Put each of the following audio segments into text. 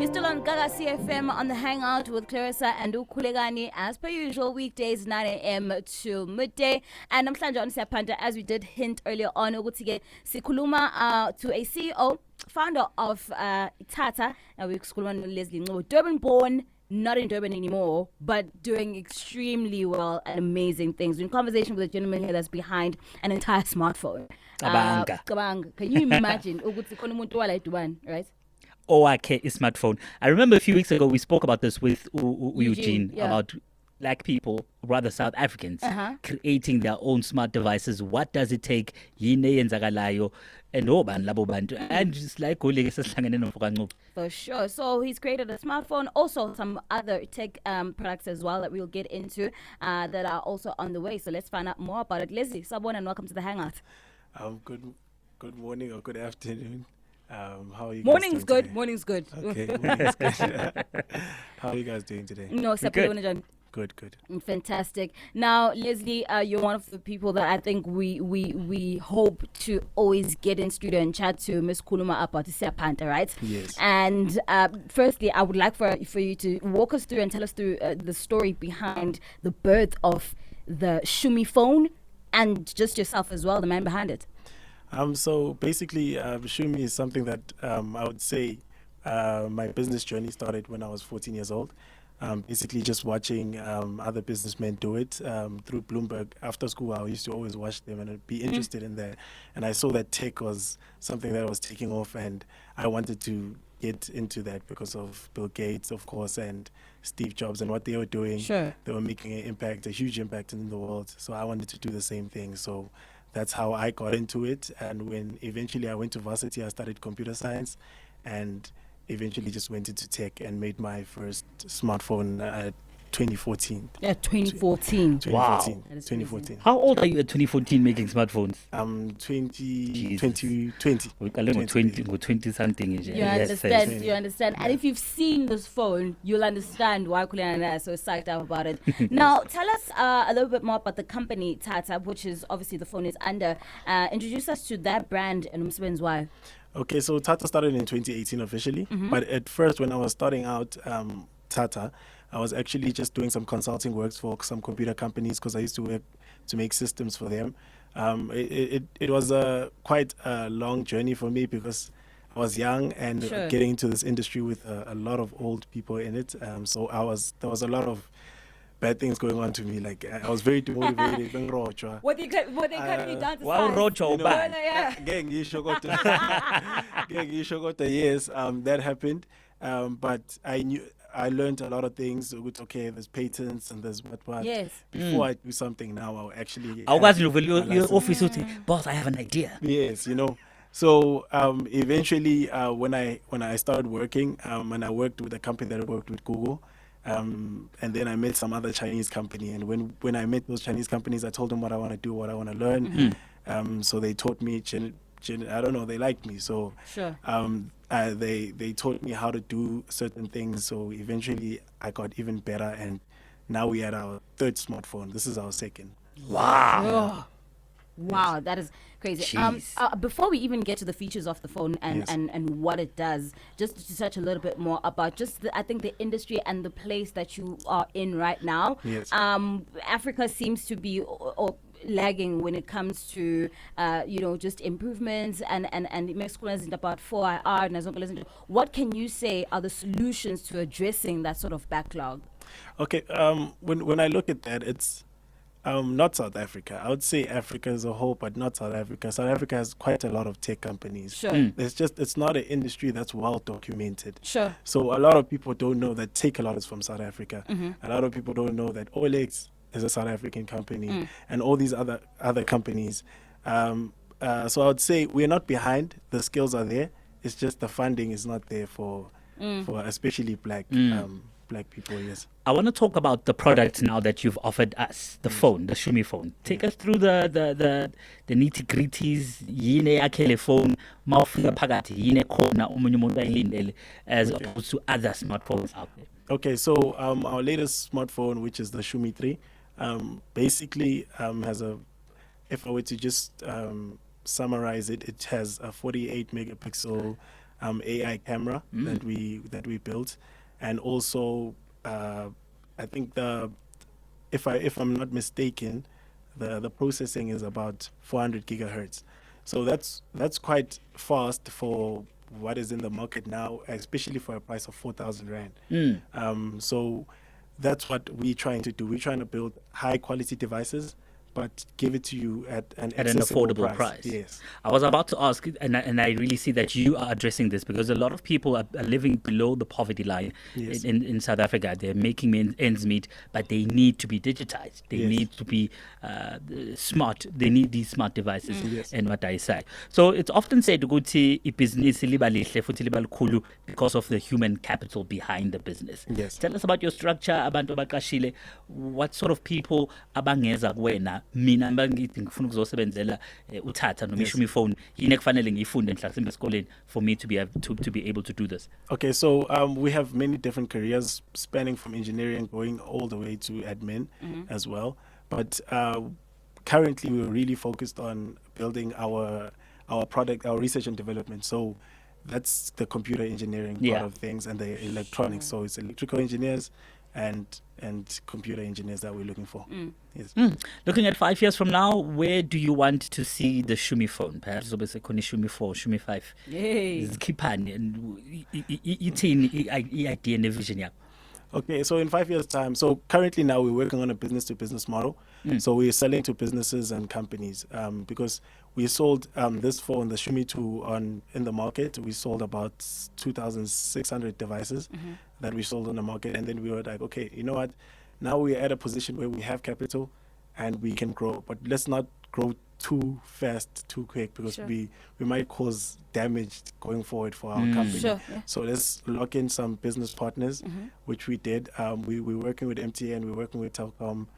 You're still on Gaga CFM on the Hangout with Clarissa and Ukulegani as per usual, weekdays 9 a.m. to midday. And I'm Sandra on Sepanta, as we did hint earlier on, Ugutige Sikuluma to a CEO, founder of Thatha, and we're Sikuluma Lesley Ncube, Durban born, not in Durban anymore, but doing extremely well and amazing things. We're in conversation with a gentleman here that's behind an entire smartphone. Kabanga. Can you imagine? Right? Okay, smartphone. I remember a few weeks ago we spoke about this with Eugene about black people, rather South Africans, creating their own smart devices. What does it take? And just like for sure. So he's created a smartphone, also some other tech products as well that we'll get into that are also on the way. So let's find out more about it. Lesley, Sabon, and welcome to the Hangout. Good morning or good afternoon. How are you guys Morning's doing good. today? Morning's good. Okay, morning's good. How are you guys doing today? No, Good. Fantastic. Now, Lesley, you're one of the people that I think we hope to always get in studio and chat to Miss Kuluma about the Panther, right? Yes. And firstly, I would like for you to walk us through and tell us through the story behind the birth of the Shumiphone and just yourself as well, the man behind it. So basically, Shumi is something that I would say my business journey started when I was 14 years old. Basically just watching other businessmen do it through Bloomberg. After school, I used to always watch them and be interested in that. And I saw that tech was something that was taking off, and I wanted to get into that because of Bill Gates, of course, and Steve Jobs and what they were doing. Sure. They were making an impact, a huge impact in the world. So I wanted to do the same thing. So that's how I got into it. And when eventually I went to varsity, I studied computer science and eventually just went into tech and made my first smartphone at 2014. Yeah, 2014. 2014. Wow. 2014. How old are you at 2014 making smartphones? 2020. We're 20 something. You understand. And if you've seen this phone, you'll understand why Kuliana is so psyched up about it. Now, tell us a little bit more about the company Thatha, which is obviously the phone is under. Introduce us to that brand and why. Okay, so Thatha started in 2018 officially. But at first, when I was starting out Thatha, I was actually just doing some consulting works for some computer companies because I used to work to make systems for them. It was quite a long journey for me because I was young and getting into this industry with a lot of old people in it. So there was a lot of bad things going on to me. Like I was very demotivated. What they cut me down to Wow, Rocho, yes, that happened. But I learned a lot of things. Okay, there's patents and there's what. Yes. Before I do something now, I'll actually. I was in your office, boss. I have an idea. Yes, So eventually, when I started working, and I worked with a company that worked with Google, and then I met some other Chinese company. And when I met those Chinese companies, I told them what I want to do, what I want to learn. So they taught me. I don't know. They liked me, so sure. They taught me how to do certain things. So eventually, I got even better, and now we had our third smartphone. This is our second. Wow. Wow, that is crazy. Before we even get to the features of the phone and what it does, just to touch a little bit more about I think the industry and the place that you are in right now. Yes. Africa seems to be lagging when it comes to just improvements and Mexico isn't about 4IR and what can you say are the solutions to addressing that sort of backlog? Okay, when I look at that, it's not South Africa. I would say Africa as a whole, but not South Africa. South Africa has quite a lot of tech companies. Sure. It's not an industry that's well documented. Sure. So a lot of people don't know that Takealot is from South Africa. A lot of people don't know that Olex is a South African company and all these other companies. So I would say we're not behind. The skills are there. It's just the funding is not there for especially black people. Yes. I want to talk about the product now that you've offered us, the phone, the Shumiphone. Take us through the nitty-gritties. Yine akele phone, mawufika phakathi yine khona omunye umuntu ayilindele as opposed to other smartphones out there. Okay, so our latest smartphone, which is the Shumi 3, basically has if I were to just summarize it, it has a 48 megapixel AI camera that we built, and also I think if I'm not mistaken, the processing is about 400 gigahertz. So that's quite fast for what is in the market now, especially for a price of 4,000 rand. So that's what we're trying to do. We're trying to build high quality devices, but give it to you at an affordable price. Yes. I was about to ask, and I really see that you are addressing this, because a lot of people are living below the poverty line Yes. in South Africa. They're making ends meet, but they need to be digitized. They Yes. need to be smart. They need these smart devices, Yes. and what I say. So it's often said ukuthi ibhizinisi liba lihle futhi liba likhulu because of the human capital behind the business. Yes. Tell us about your structure, abantu abaqashile. What sort of people abangeza kuwena? Mina ngithi ngifuna ukuzosebenzela uThatha noma iShumiphone, yini ekufanele ngiyifunde mhlasimbe esikoleni for me to be able to do this? Okay, so we have many different careers spanning from engineering going all the way to admin as well. But currently we're really focused on building our product, our research and development. So that's the computer engineering part of things, and the electronics. So it's electrical engineers and computer engineers that we're looking for. Yes. Looking at 5 years from now, where do you want to see the Shumiphone? Perhaps zobe sekhona iShumiphone, Shumi5. Yay. Zikhiphani and ithini i-idea and the vision yakho? Okay, so in 5 years' time, so currently now we're working on a business-to-business model. So we're selling to businesses and companies because we sold this phone, the Shumi 2, in the market. We sold about 2,600 devices that we sold on the market. And then we were like, okay, you know what? Now we're at a position where we have capital and we can grow. But let's not grow too fast, too quick, because we might cause damage going forward for our company. Sure, yeah. So let's lock in some business partners, which we did. We're working with MTN, we're working with Telkom.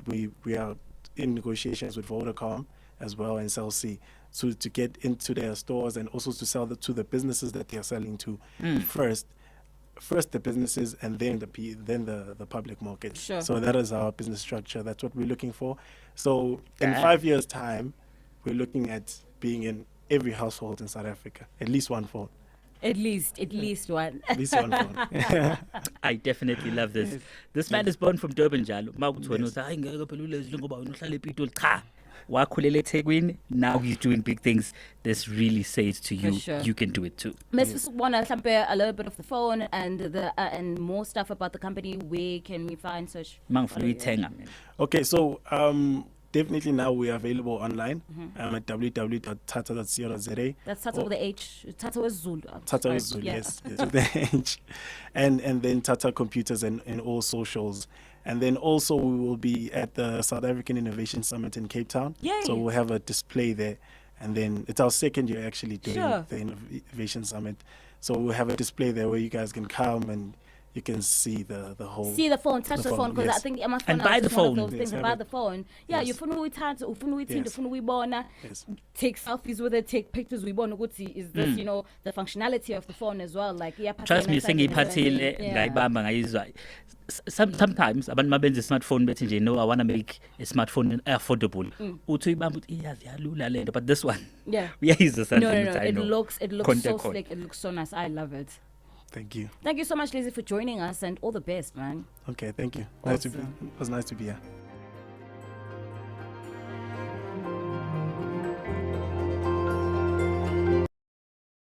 We are in negotiations with Vodacom as well and Cell C, so to get into their stores and also to sell to the businesses that they are selling to first the businesses and then the public market. Sure. So that is our business structure. That's what we're looking for. So in 5 years' time, we're looking at being in every household in South Africa, at least one phone. At least one. At least one phone. I definitely love this. This man is born from Durban, Jalo. Mawukuthi wena uthi hayi ngeke phela uLesley ngoba wena uhlala ePitoli. Cha. Wakhulela eThekwini, now he's doing big things. This really says to you, you can do it too. Miss Wana, a little bit of the phone and more stuff about the company. Where can we find such? Okay, so definitely now we are available online at www.thatha.co.za. That's Thatha with the H. Thatha with Zulu. Thatha with Zulu, yes, with the H. And then Thatha Computers and all socials. And then also we will be at the South African Innovation Summit in Cape Town. Yay. So we'll have a display there. And then it's our second year actually doing the Innovation Summit. So we'll have a display there where you guys can come and you can see the whole. See the phone, touch the phone, because yes. I think my phone and buy the phone. Those things, Yes, buy the phone. Yeah, yes. you phone we touch, you phone we think, Yes. you phone we bona. Yes. Take selfies with it, take pictures. We want to see is this, the functionality of the phone as well. Like Trust me, sengiyiphathile ngayibamba ngayizwa. Sometimes abantu mabenza smartphone bethi nje no, I want to make a smartphone affordable. Uthi uyibamba uthi iyazi yalula lento, but this one. Yeah. Uyayizwa something. No. It looks so slick. It looks so nice. I love it. Thank you. Thank you so much, Lesley, for joining us, and all the best, man. Okay, thank you. Awesome. It was nice to be here.